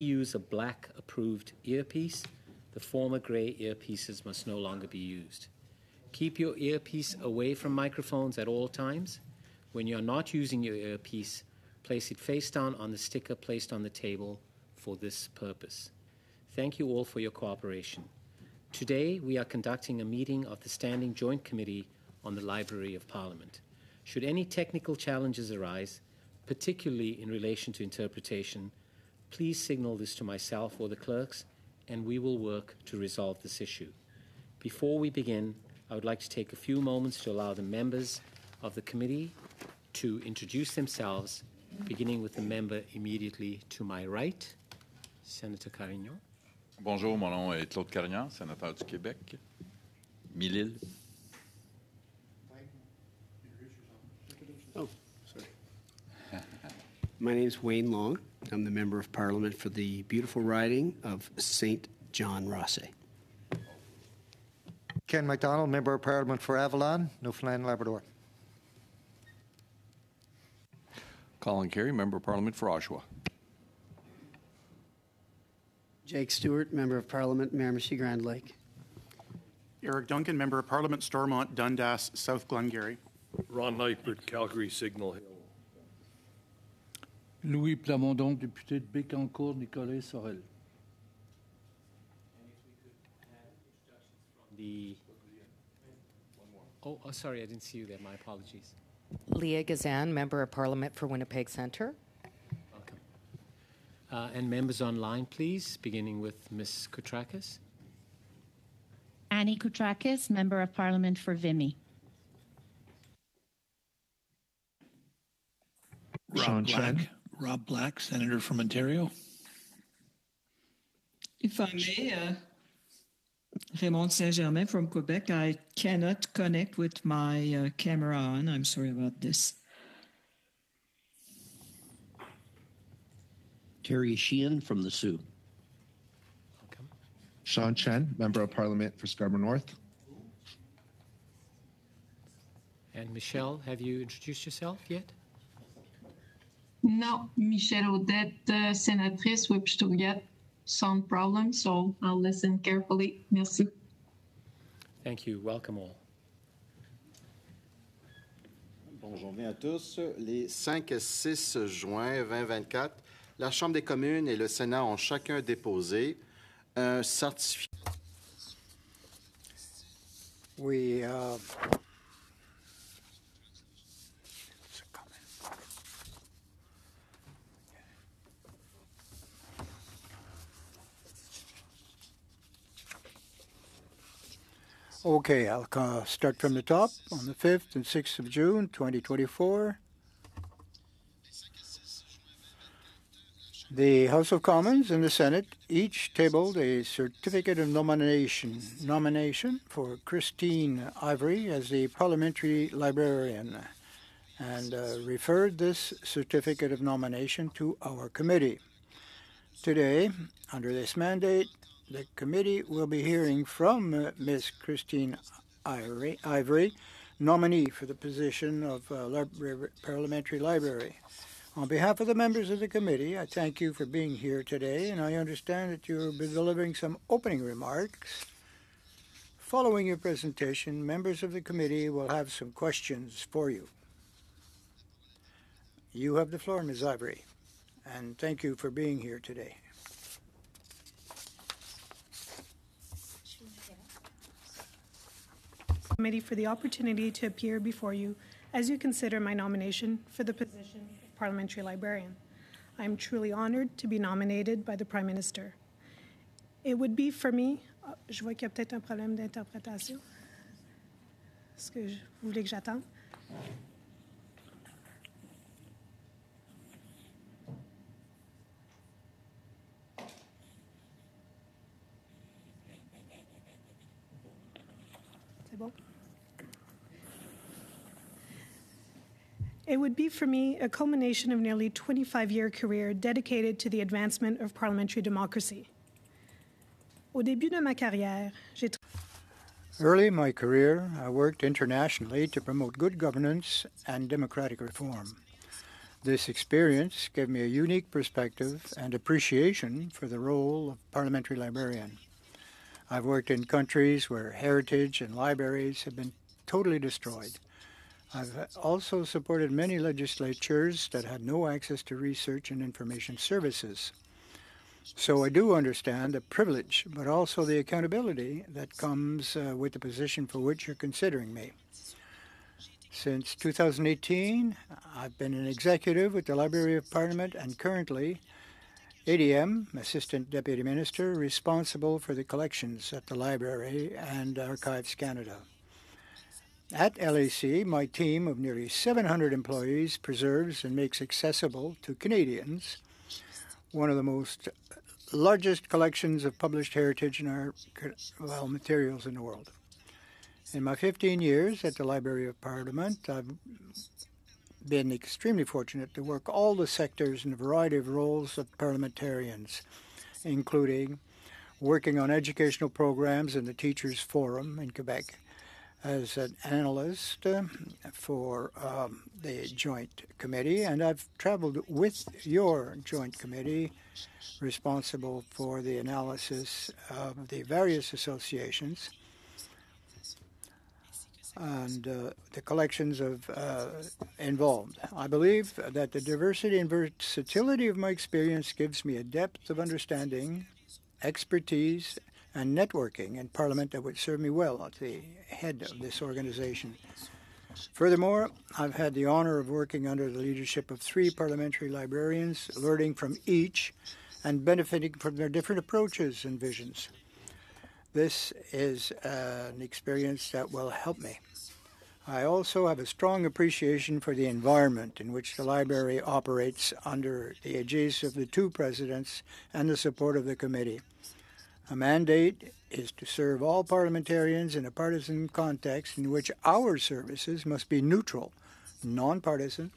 use a black approved earpiece. The former gray earpieces must no longer be used. Keep your earpiece away from microphones at all times. When you're not using your earpiece, place it face down on the sticker placed on the table for this purpose. Thank you all for your cooperation. Today, we are conducting a meeting of the Standing Joint Committee on the Library of Parliament. Should any technical challenges arise, particularly in relation to interpretation, please signal this to myself or the clerks, and we will work to resolve this issue. Before we begin, I would like to take a few moments to allow the members of the committee to introduce themselves, beginning with the member immediately to my right, Senator Carignan. Bonjour, mon nom est Claude Carignan, sénateur du Québec, Mille-Îles. Oh, sorry. My name is Wayne Long. I'm the Member of Parliament for the beautiful riding of St. John Rosse. Ken MacDonald, Member of Parliament for Avalon, Newfoundland, Labrador. Colin Carey, Member of Parliament for Oshawa. Jake Stewart, Member of Parliament, Miramichi Grand Lake. Eric Duncan, Member of Parliament, Stormont, Dundas, South Glengarry. Ron Lightford, Calgary, Signal Hill. Louis Plamondon, député de Bécancour, Nicolet, Sorel. Sorry, I didn't see you there. My apologies. Leah Gazan, Member of Parliament for Winnipeg Centre. Welcome. And members online, please, beginning with Ms. Koutrakis. Annie Koutrakis, Member of Parliament for Vimy. Rob Black, Senator from Ontario. If I may, Raymond Saint-Germain from Quebec. I cannot connect with my camera on. I'm sorry about this. Terry Sheehan from the Sioux. Welcome. Sean Chen, Member of Parliament for Scarborough North. And Michelle, have you introduced yourself yet? No, Michelle Odette, sénatrice, Webster sound problem, so I'll listen carefully. Merci. Thank you. Welcome all. Bonjour à tous. Les 5 et 6 juin 2024, la Chambre des communes et le Sénat ont chacun déposé un certificat. Okay, I'll start from the top. On the 5th and 6th of June, 2024, the House of Commons and the Senate each tabled a certificate of nomination for Christine Ivory as the parliamentary librarian and referred this certificate of nomination to our committee. Today, under this mandate, the committee will be hearing from Ms. Christine Ivory, nominee for the position of Parliamentary Library. On behalf of the members of the committee, I thank you for being here today, and I understand that you will be delivering some opening remarks. Following your presentation, members of the committee will have some questions for you. You have the floor, Ms. Ivory, and thank you for being here today. Committee for the opportunity to appear before you as you consider my nomination for the position of Parliamentary Librarian. I am truly honored to be nominated by the Prime Minister. It would be for me... Je vois qu'il y a peut-être un problème d'interprétation. Est-ce que vous voulez que j'attende? C'est bon? It would be for me a culmination of nearly 25-year career dedicated to the advancement of parliamentary democracy. Au début de ma carrière, Early in my career, I worked internationally to promote good governance and democratic reform. This experience gave me a unique perspective and appreciation for the role of parliamentary librarian. I've worked in countries where heritage and libraries have been totally destroyed. I've also supported many legislatures that had no access to research and information services. So I do understand the privilege, but also the accountability that comes with the position for which you're considering me. Since 2018, I've been an executive with the Library of Parliament and currently ADM, Assistant Deputy Minister, responsible for the collections at the Library and Archives Canada. At LAC, my team of nearly 700 employees preserves and makes accessible to Canadians one of the most largest collections of published heritage and materials in the world. In my 15 years at the Library of Parliament, I've been extremely fortunate to work all the sectors and a variety of roles of parliamentarians, including working on educational programs in the Teachers Forum in Quebec, as an analyst for the Joint Committee, and I've traveled with your Joint Committee responsible for the analysis of the various associations and the collections of involved. I believe that the diversity and versatility of my experience gives me a depth of understanding, expertise, and networking in Parliament that would serve me well at the head of this organization. Furthermore, I've had the honor of working under the leadership of 3 parliamentary librarians, learning from each and benefiting from their different approaches and visions. This is an experience that will help me. I also have a strong appreciation for the environment in which the library operates under the aegis of the 2 presidents and the support of the committee. A mandate is to serve all parliamentarians in a partisan context in which our services must be neutral, nonpartisan,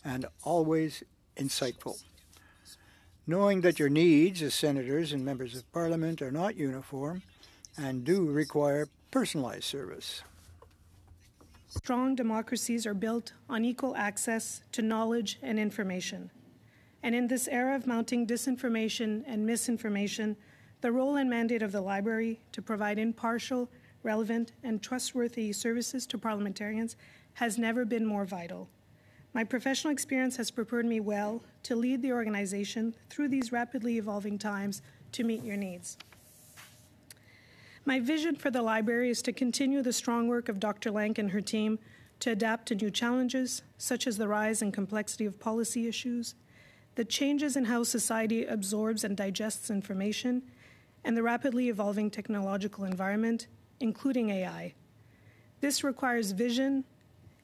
and always insightful. Knowing that your needs as senators and members of parliament are not uniform and do require personalized service. Strong democracies are built on equal access to knowledge and information. And in this era of mounting disinformation and misinformation, the role and mandate of the library to provide impartial, relevant, and trustworthy services to parliamentarians has never been more vital. My professional experience has prepared me well to lead the organization through these rapidly evolving times to meet your needs. My vision for the library is to continue the strong work of Dr. Lank and her team to adapt to new challenges, such as the rise and complexity of policy issues, the changes in how society absorbs and digests information, and the rapidly evolving technological environment, including AI. This requires vision,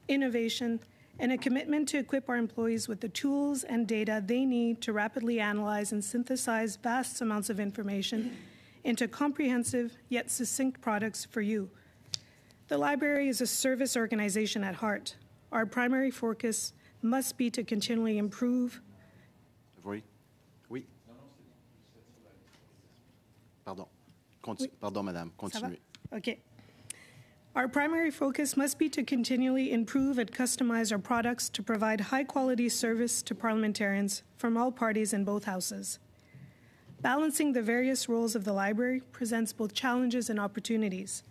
innovation, and a commitment to equip our employees with the tools and data they need to rapidly analyze and synthesize vast amounts of information into comprehensive yet succinct products for you. The library is a service organization at heart. Our primary focus must be to continually improve. Oui. Pardon, madame. Continuez. Okay. Our primary focus must be to continually improve and customize our products to provide high-quality service to parliamentarians from all parties in both houses. Balancing the various roles of the library presents both challenges and opportunities.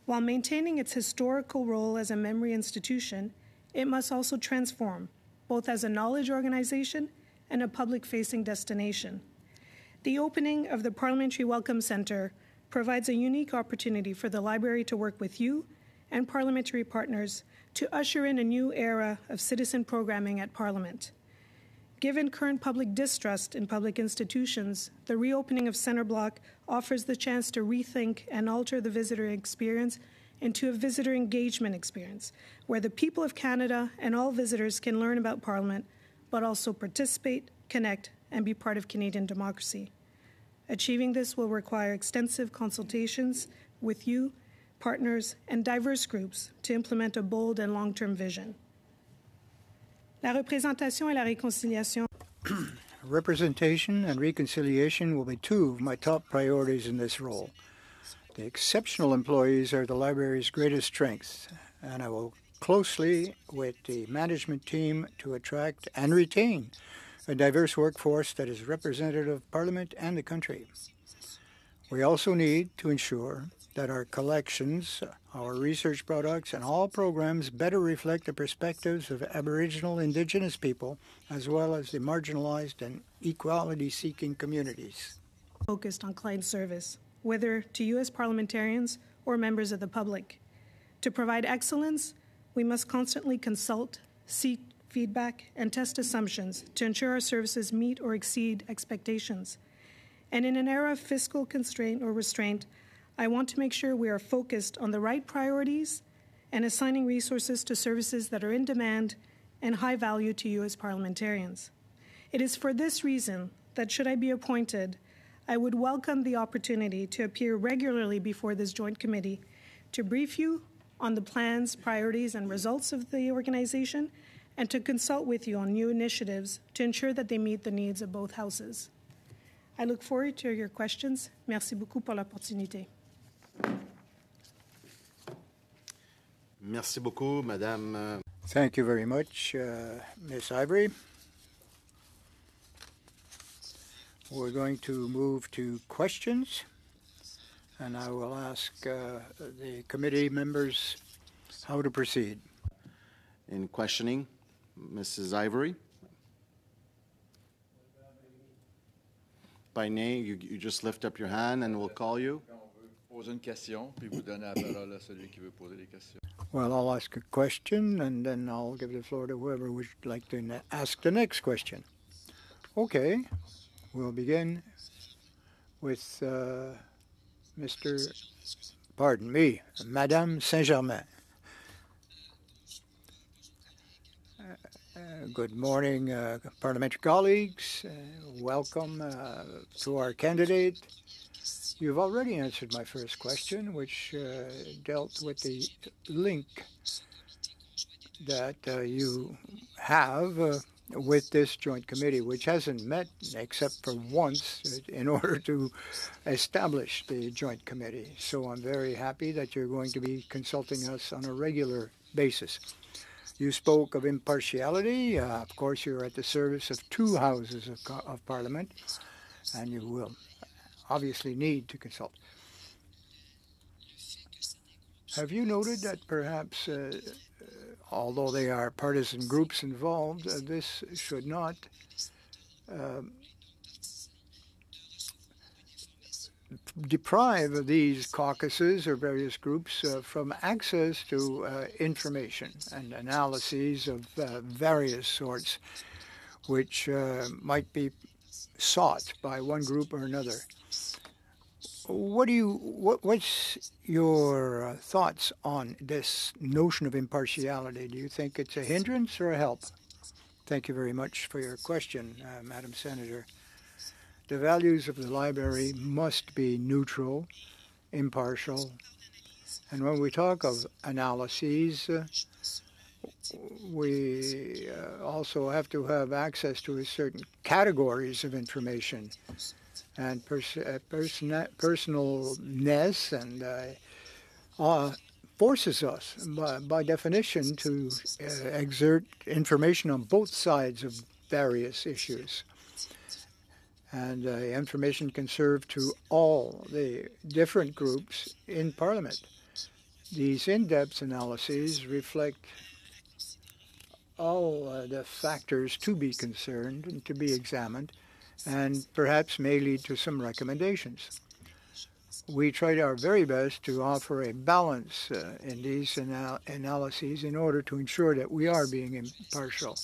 While maintaining its historical role as a memory institution, it must also transform, both as a knowledge organization and a public-facing destination. The opening of the Parliamentary Welcome Centre provides a unique opportunity for the library to work with you and parliamentary partners to usher in a new era of citizen programming at Parliament. Given current public distrust in public institutions, the reopening of Centre Block offers the chance to rethink and alter the visitor experience into a visitor engagement experience, where the people of Canada and all visitors can learn about Parliament, but also participate, connect, and be part of Canadian democracy. Achieving this will require extensive consultations with you, partners, and diverse groups to implement a bold and long-term vision. La représentation et la réconciliation. Representation and reconciliation will be 2 of my top priorities in this role. The exceptional employees are the library's greatest strength, and I will closely with the management team to attract and retain a diverse workforce that is representative of Parliament and the country. We also need to ensure that our collections, our research products, and all programs better reflect the perspectives of Aboriginal Indigenous people, as well as the marginalized and equality-seeking communities. Focused on client service, whether to you as parliamentarians or members of the public. To provide excellence, we must constantly consult, seek feedback, and test assumptions to ensure our services meet or exceed expectations. And in an era of fiscal constraint or restraint, I want to make sure we are focused on the right priorities and assigning resources to services that are in demand and high value to you as parliamentarians. It is for this reason that, should I be appointed, I would welcome the opportunity to appear regularly before this joint committee to brief you on the plans, priorities, and results of the organization, and to consult with you on new initiatives to ensure that they meet the needs of both houses. I look forward to your questions. Merci beaucoup pour l'opportunité. Merci beaucoup, Madame. Thank you very much, Ms. Ivory. We're going to move to questions, and I will ask the committee members how to proceed. In questioning, Mrs. Ivory. By name, you just lift up your hand and we'll call you. Poser une question, puis vous donnez la parole à celui qui veut poser des questions. Well, I'll ask a question, and then I'll give the floor to whoever would like to ask the next question. Okay, we'll begin with Madame Saint-Germain. Good morning, parliamentary colleagues. Welcome to our candidate. You've already answered my first question, which dealt with the link that you have with this joint committee, which hasn't met except for once in order to establish the joint committee. So I'm very happy that you're going to be consulting us on a regular basis. You spoke of impartiality. Of course, you're at the service of two houses of Parliament, and you will obviously need to consult. Have you noted that perhaps, although they are partisan groups involved, this should not deprive these caucuses or various groups from access to information and analyses of various sorts, which might be sought by one group or another? What's your thoughts on this notion of impartiality? Do you think it's a hindrance or a help? Thank you very much for your question, Madam Senator. The values of the library must be neutral, impartial, and when we talk of analyses, we also have to have access to a certain categories of information and personalness, and forces us by definition to exert information on both sides of various issues. And information can serve to all the different groups in Parliament. These in-depth analyses reflect all the factors to be concerned and to be examined, and perhaps may lead to some recommendations. We tried our very best to offer a balance in these analyses in order to ensure that we are being impartial.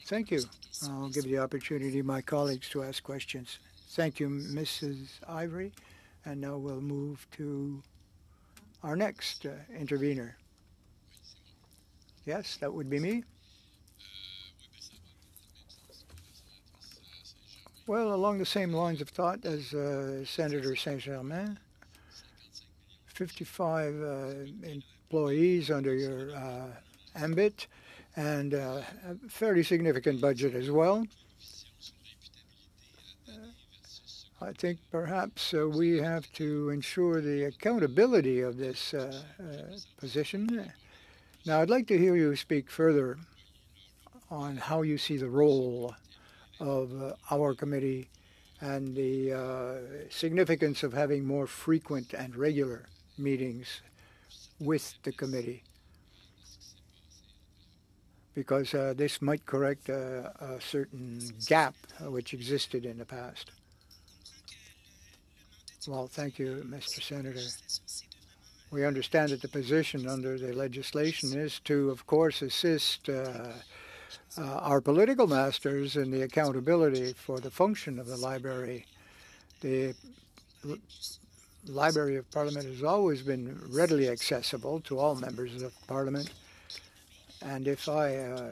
Thank you. I'll give the opportunity to my colleagues to ask questions. Thank you, Mrs. Ivory. And now we'll move to our next intervener. Yes, that would be me. Well, along the same lines of thought as Senator Saint-Germain, 55 employees under your ambit, and a fairly significant budget as well. I think perhaps we have to ensure the accountability of this position. Now, I'd like to hear you speak further on how you see the role of our committee and the significance of having more frequent and regular meetings with the committee, because this might correct a certain gap which existed in the past. Well, thank you, Mr. Senator. We understand that the position under the legislation is to, of course, assist our political masters in the accountability for the function of the library. The Library of Parliament has always been readily accessible to all members of Parliament. And if I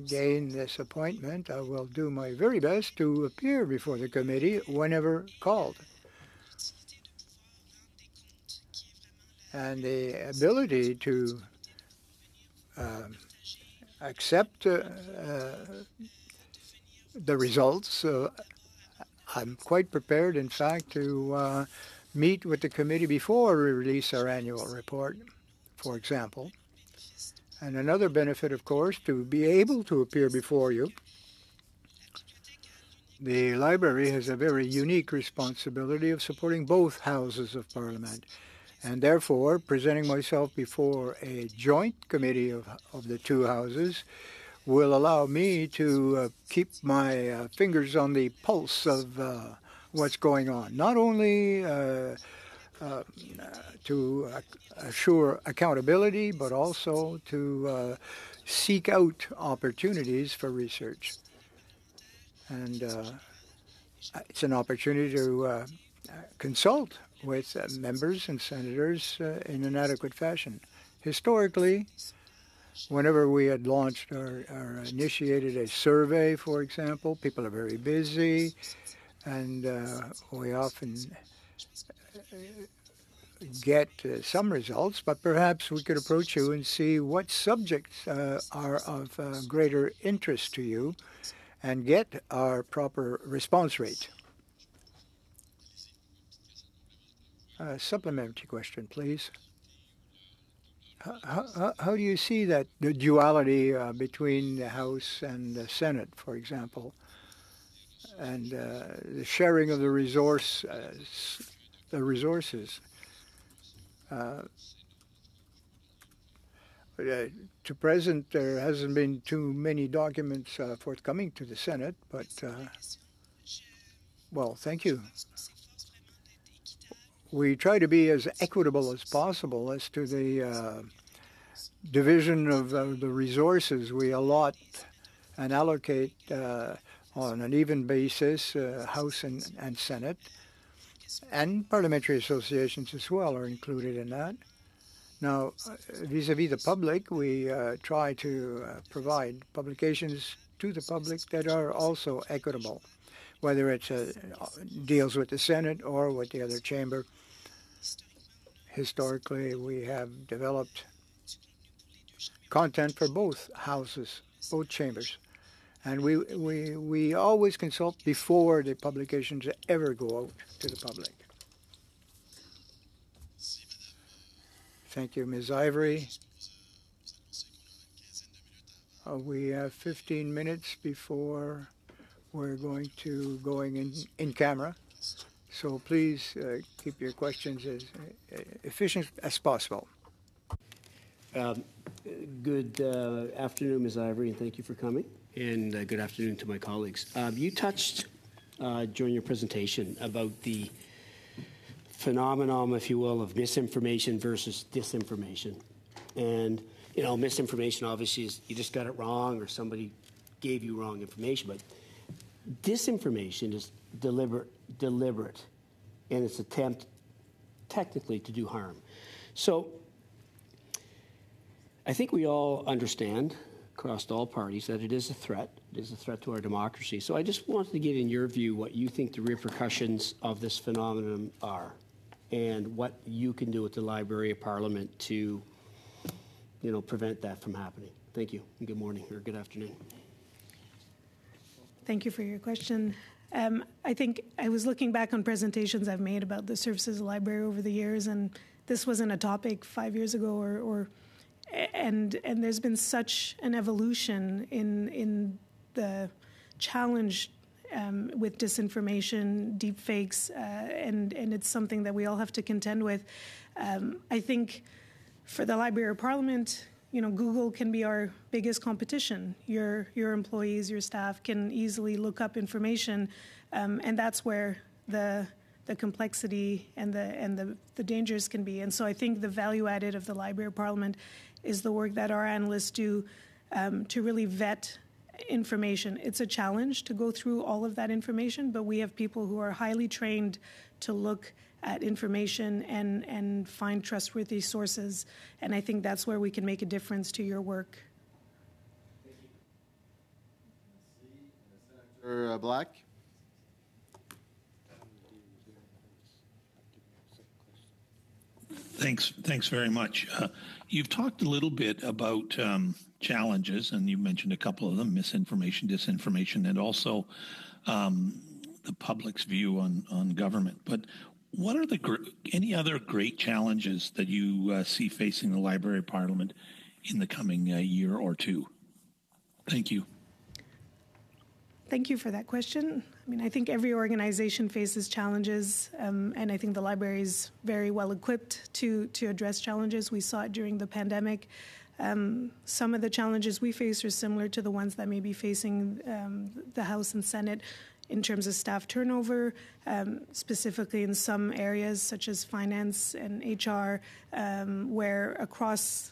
gain this appointment, I will do my very best to appear before the committee whenever called. And the ability to accept the results, I'm quite prepared, in fact, to meet with the committee before we release our annual report, for example. And another benefit, of course, to be able to appear before you. The library has a very unique responsibility of supporting both houses of Parliament, and therefore presenting myself before a joint committee of the two houses will allow me to keep my fingers on the pulse of what's going on, not only to assure accountability, but also to seek out opportunities for research. And it's an opportunity to consult with members and senators in an adequate fashion. Historically, whenever we had launched or initiated a survey, for example, people are very busy, and we often get some results, but perhaps we could approach you and see what subjects are of greater interest to you and get our proper response rate. Supplementary question, please. How do you see that, the duality between the House and the Senate, for example, and the sharing of the resources? To present, there hasn't been too many documents forthcoming to the Senate, but, well, thank you. We try to be as equitable as possible as to the division of the resources we allot and allocate on an even basis, House and Senate, and parliamentary associations as well are included in that. Now, vis-a-vis the public, we try to provide publications to the public that are also equitable, whether it deals with the Senate or with the other chamber. Historically, we have developed content for both houses, both chambers. And we always consult before the publications ever go out to the public. Thank you, Ms. Ivory. We have 15 minutes before we're going in camera. So please keep your questions as efficient as possible. Good afternoon, Ms. Ivory, and thank you for coming. And good afternoon to my colleagues. You touched during your presentation about the phenomenon, if you will, of misinformation versus disinformation. And, you know, misinformation obviously is you just got it wrong or somebody gave you wrong information. But disinformation is deliberate in its attempt technically to do harm. So I think we all understand across all parties that it is a threat. It is a threat to our democracy. So I just wanted to get in your view what you think the repercussions of this phenomenon are and what you can do with the Library of Parliament to, you know, prevent that from happening. Thank you, and good morning or good afternoon. Thank you for your question. I think I was looking back on presentations I've made about the services of the library over the years, and this wasn't a topic 5 years ago and there's been such an evolution in the challenge with disinformation, deep fakes, and it's something that we all have to contend with. I think for the Library of Parliament, Google can be our biggest competition. Your employees, your staff can easily look up information, and that's where the complexity and the dangers can be. And so I think the value added of the Library of Parliament is the work that our analysts do to really vet information. It's a challenge to go through all of that information, but we have people who are highly trained to look at information and find trustworthy sources. And I think that's where we can make a difference to your work. Senator Black. Thanks very much. You've talked a little bit about challenges, and you mentioned a couple of them: misinformation, disinformation, and also the public's view on government. But what are any other great challenges that you see facing the Library of Parliament in the coming year or two? Thank you. Thank you for that question. I mean, I think every organization faces challenges, and I think the library is very well equipped to address challenges. We saw it during the pandemic. Some of the challenges we face are similar to the ones that may be facing the House and Senate in terms of staff turnover, specifically in some areas such as finance and HR, where across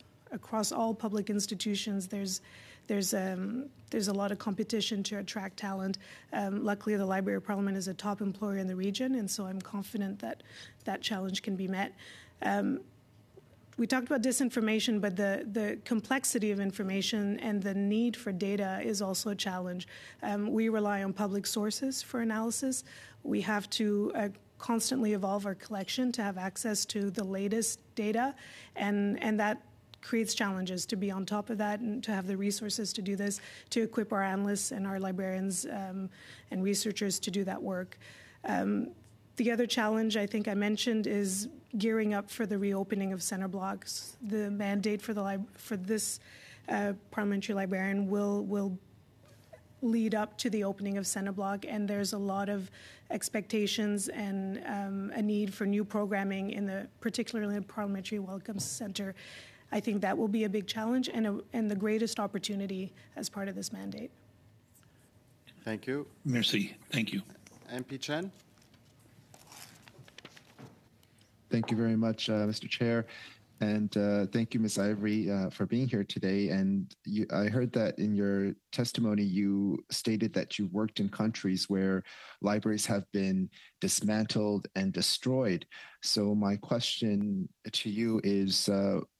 all public institutions there's a lot of competition to attract talent. Luckily, the Library of Parliament is a top employer in the region, and so I'm confident that that challenge can be met. We talked about disinformation, but the complexity of information and the need for data is also a challenge. We rely on public sources for analysis. We have to constantly evolve our collection to have access to the latest data, and that creates challenges to be on top of that and to have the resources to do this, to equip our analysts and our librarians and researchers to do that work. The other challenge I think I mentioned is gearing up for the reopening of center blocks. The mandate for this parliamentary librarian will lead up to the opening of center block, and there's a lot of expectations and a need for new programming particularly in the Parliamentary Welcome Center. I think that will be a big challenge and the greatest opportunity as part of this mandate. Thank you. Merci. Thank you. MP Chen. Thank you very much, Mr. Chair. And thank you, Ms. Ivory, for being here today. And I heard that in your testimony, you stated that you worked in countries where libraries have been dismantled and destroyed. So my question to you is,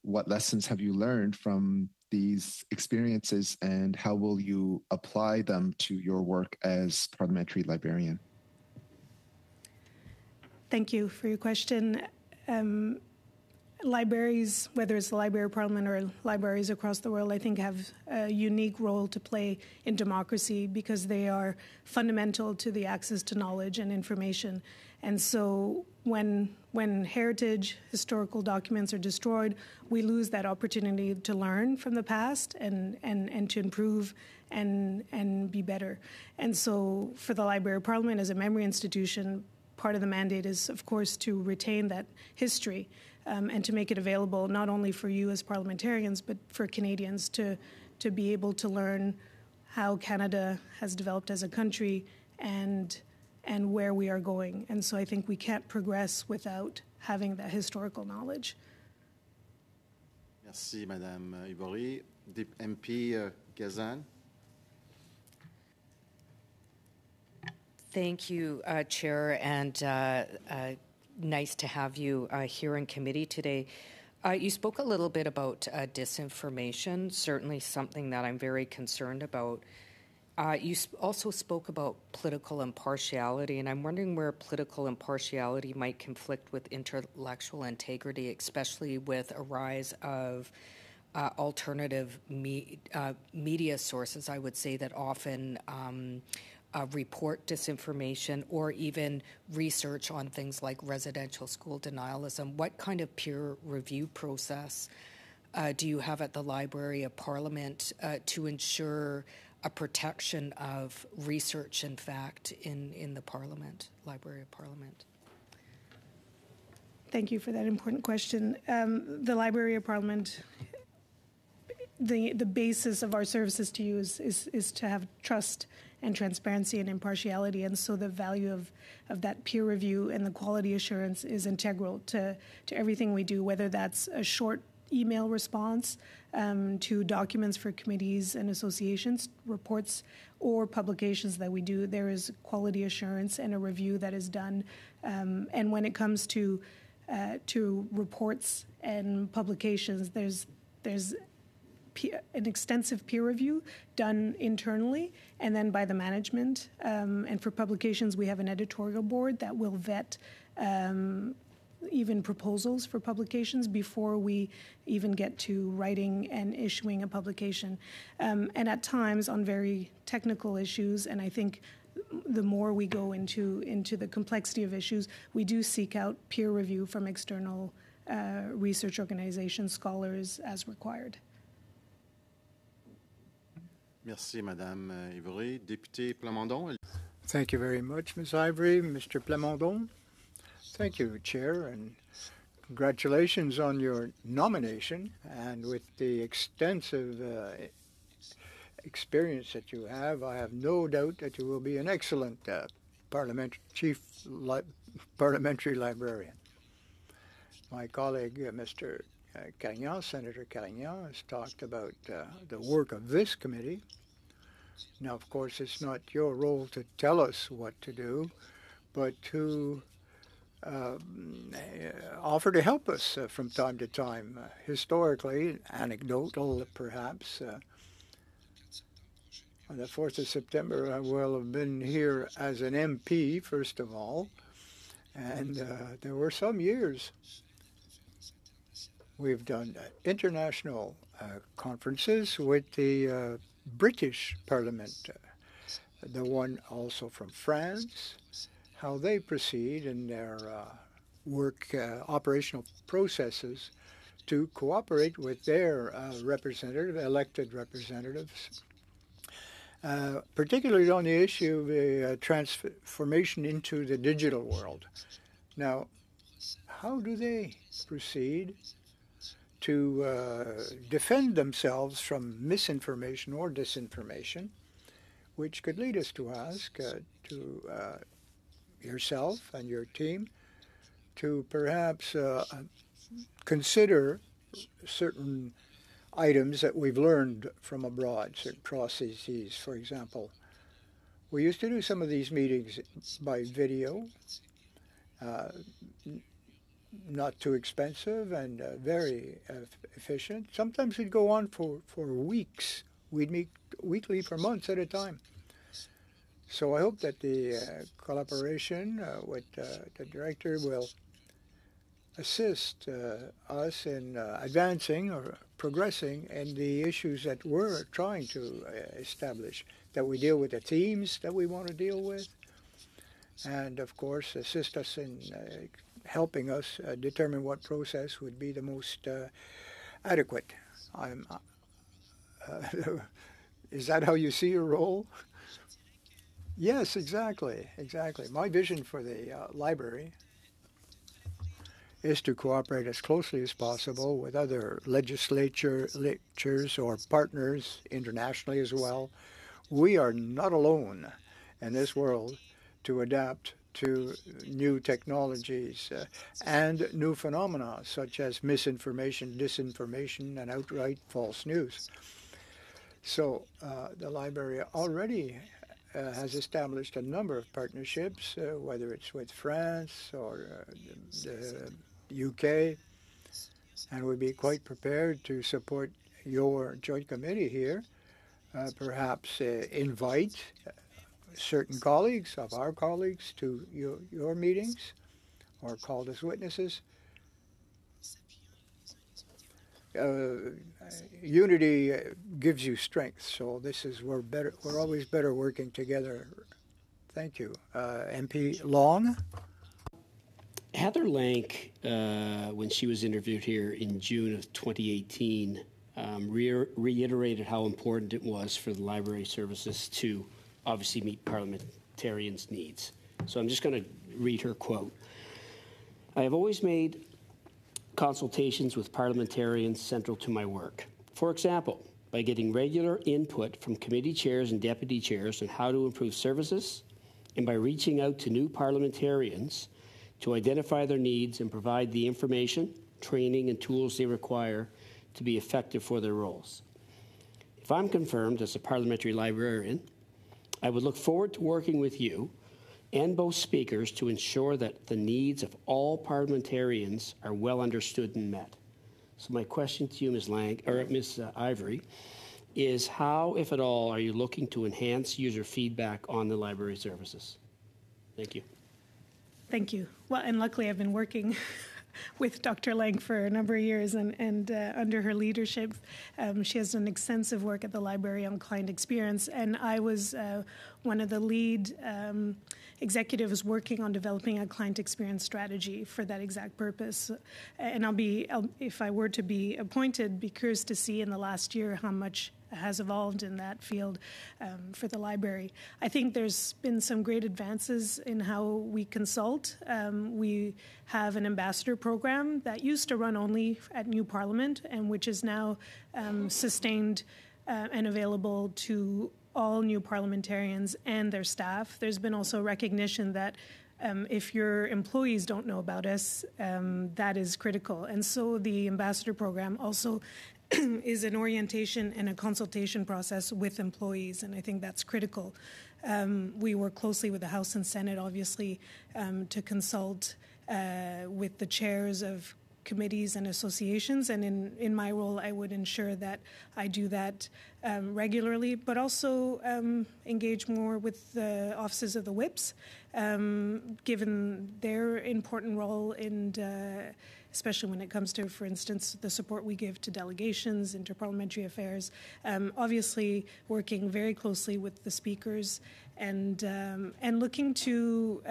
what lessons have you learned from these experiences, and how will you apply them to your work as parliamentary librarian? Thank you for your question. Libraries, whether it's the Library of Parliament or libraries across the world, I think have a unique role to play in democracy because they are fundamental to the access to knowledge and information. And so when heritage, historical documents are destroyed, we lose that opportunity to learn from the past and to improve and be better. And so for the Library of Parliament as a memory institution, part of the mandate is, of course, to retain that history and to make it available not only for you as parliamentarians, but for Canadians to be able to learn how Canada has developed as a country and where we are going. And so I think we can't progress without having that historical knowledge. Merci, Madame Ivory. MP Gazan. Thank you, Chair, and nice to have you here in committee today. You spoke a little bit about disinformation, certainly something that I'm very concerned about. You also spoke about political impartiality, and I'm wondering where political impartiality might conflict with intellectual integrity, especially with a rise of alternative media sources, I would say, that often report disinformation or even research on things like residential school denialism. What kind of peer review process do you have at the Library of Parliament to ensure a protection of research and fact in the Parliament, Library of Parliament? Thank you for that important question. The Library of Parliament, the basis of our services to you is to have trust and transparency and impartiality, and so the value of that peer review and the quality assurance is integral to everything we do, whether that's a short email response to documents for committees and associations, reports, or publications that we do. There is quality assurance and a review that is done, and when it comes to reports and publications, there's an extensive peer review done internally and then by the management. And for publications, we have an editorial board that will vet even proposals for publications before we even get to writing and issuing a publication. And at times on very technical issues, and I think the more we go into the complexity of issues, we do seek out peer review from external research organizations, scholars, as required. Merci, Madame Ivory. Député Plamondon. Thank you very much, Ms. Ivory. Mr. Plamondon. Thank you, Chair, and congratulations on your nomination. And with the extensive experience that you have, I have no doubt that you will be an excellent parliamentary librarian. My colleague, Mr. Carignan, Senator Carignan, has talked about the work of this committee. Now, of course, it's not your role to tell us what to do, but to offer to help us from time to time. Historically, anecdotal perhaps, on the 4th of September, I will have been here as an MP, first of all, and there were some years we've done international conferences with the British Parliament, the one also from France, how they proceed in their work, operational processes to cooperate with their elected representatives, particularly on the issue of the transformation into the digital world. Now, how do they proceed to defend themselves from misinformation or disinformation, which could lead us to ask to yourself and your team to perhaps consider certain items that we've learned from abroad, certain processes. For example, we used to do some of these meetings by video, not too expensive and very efficient. Sometimes we'd go on for weeks. We'd meet weekly for months at a time. So I hope that the collaboration with the director will assist us in advancing or progressing in the issues that we're trying to establish, that we deal with the themes that we want to deal with, and of course assist us in helping us determine what process would be the most adequate. Is that how you see your role? Yes, exactly. My vision for the library is to cooperate as closely as possible with other legislatures or partners internationally as well. We are not alone in this world to adapt to new technologies and new phenomena such as misinformation, disinformation, and outright false news. So the library already has established a number of partnerships, whether it's with France or the UK, and we'd be quite prepared to support your joint committee here, perhaps invite certain colleagues of our colleagues to your meetings or called as witnesses. Unity gives you strength, so we're always better working together. Thank you. MP Long. Heather Lank, when she was interviewed here in June of 2018, reiterated how important it was for the library services to obviously meet parliamentarians' needs. So I'm just going to read her quote. I have always made consultations with parliamentarians central to my work. For example, by getting regular input from committee chairs and deputy chairs on how to improve services, and by reaching out to new parliamentarians to identify their needs and provide the information, training, and tools they require to be effective for their roles. If I'm confirmed as a parliamentary librarian, I would look forward to working with you and both speakers to ensure that the needs of all parliamentarians are well understood and met. So my question to you, Ms. Ivory, is how, if at all, are you looking to enhance user feedback on the library services? Thank you. Thank you. Well, and luckily I've been working with Dr. Lang for a number of years, and under her leadership, she has done extensive work at the library on client experience, and I was one of the lead executives working on developing a client experience strategy for that exact purpose. And if I were to be appointed, be curious to see in the last year how much has evolved in that field for the library. I think there's been some great advances in how we consult. We have an ambassador program that used to run only at New Parliament and which is now sustained and available to all new parliamentarians and their staff. There's been also recognition that if your employees don't know about us, that is critical. And so the ambassador program also is an orientation and a consultation process with employees, and I think that's critical. We work closely with the House and Senate, obviously, to consult with the chairs of committees and associations, and in my role I would ensure that I do that regularly, but also engage more with the offices of the whips, given their important role in especially when it comes to, for instance, the support we give to delegations, interparliamentary affairs, obviously working very closely with the speakers and looking to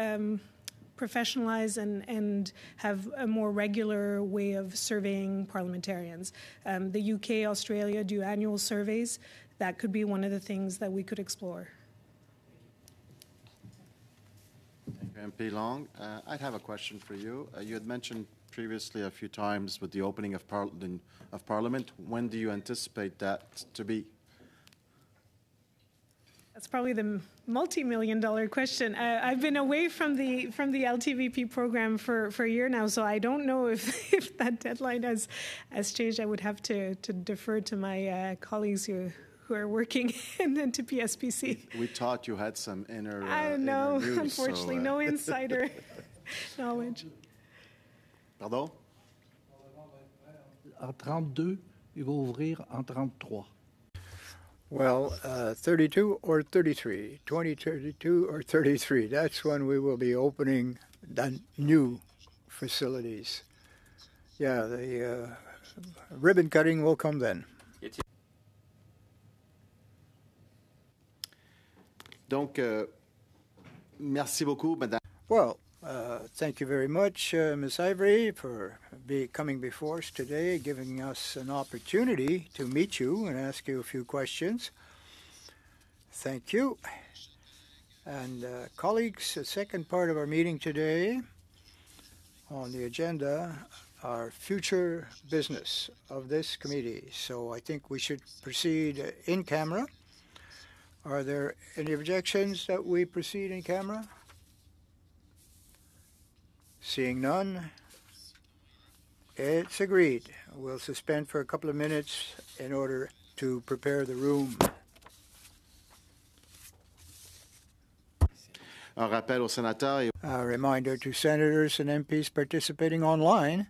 professionalize and have a more regular way of surveying parliamentarians. The UK, Australia do annual surveys. That could be one of the things that we could explore. Thank you, MP Long. I'd have a question for you. You had mentioned previously a few times with the opening of Parliament. When do you anticipate that to be? That's probably the multi-million-dollar question. I've been away from the LTVP program for a year now, so I don't know if that deadline has changed. I would have to defer to my colleagues who are working and to PSPC. We thought you had some inner I know, inner news, unfortunately, so, no insider knowledge. Pardon? En 32, il va ouvrir en 33. Well, 32 or 33, 2032 or 33, that's when we will be opening the new facilities. Yeah, the ribbon cutting will come then. Donc, merci beaucoup, Madame. Well, thank you very much, Ms. Ivory, for coming before us today, giving us an opportunity to meet you and ask you a few questions. Thank you. And colleagues, the second part of our meeting today on the agenda are future business of this committee. So I think we should proceed in camera. Are there any objections that we proceed in camera? Seeing none, it's agreed. We'll suspend for a couple of minutes in order to prepare the room. Un rappel aux sénateurs et A reminder to senators and MPs participating online